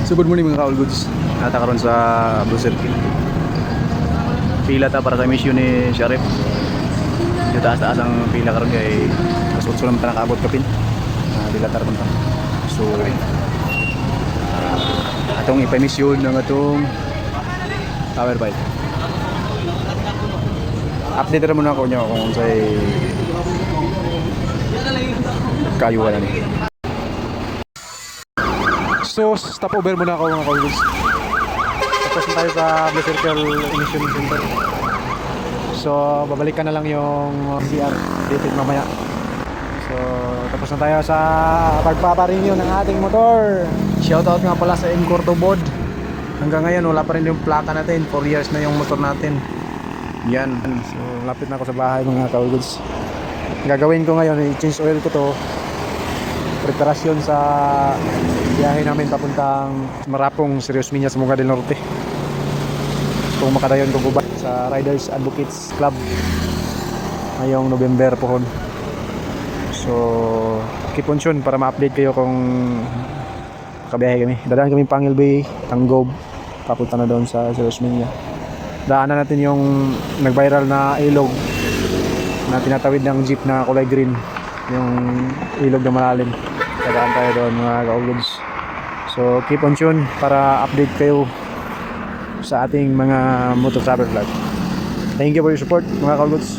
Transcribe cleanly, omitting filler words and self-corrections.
Good morning mga ka-all-goods. Nata karon sa Blue Circle. Pila ta para sa mission ni Sheriff. Dito taas-taas ang pila karon kay mas 8 lang ta nakaabot kapin. Dila tar punta. So atong ipa-mission ng atong tower bike. Update ra muna ko nyo kung say kayo wala ni. So, stop over muna ako mga ka-all-goods. Tapos na tayo sa Blue Circle Emission Center. So, babalikan na lang yung CR dated mamaya. So, tapos na tayo sa pagpaparenew ng ating motor. Shoutout nga pala sa Encorto Board. Hanggang ngayon, wala pa rin yung plaka natin. 4 years na yung motor natin. Yan. So, lapit na ako sa bahay mga ka-all-goods. Gagawin ko ngayon, i-change oil ko to. Preparasyon sa biyahe namin papuntang Marapong, Serious Minas, Munga del Norte. Kung makadayon ko gubat sa Riders Advocates Club ngayong November pohon. So keep on tune para ma-update kayo kung kabiyahe kami. Dadaan kami Pangil Bay, Tanggob, papunta na doon sa Serious Minas. Daanan natin yung nag-viral na ilog na tinatawid ng jeep na kulay green, yung ilog na malalim. Dadaan tayo doon mga ka-all-goods. So keep on tune para update kayo sa ating mga motor travel vlog. Thank you for your support mga ka-all-goods.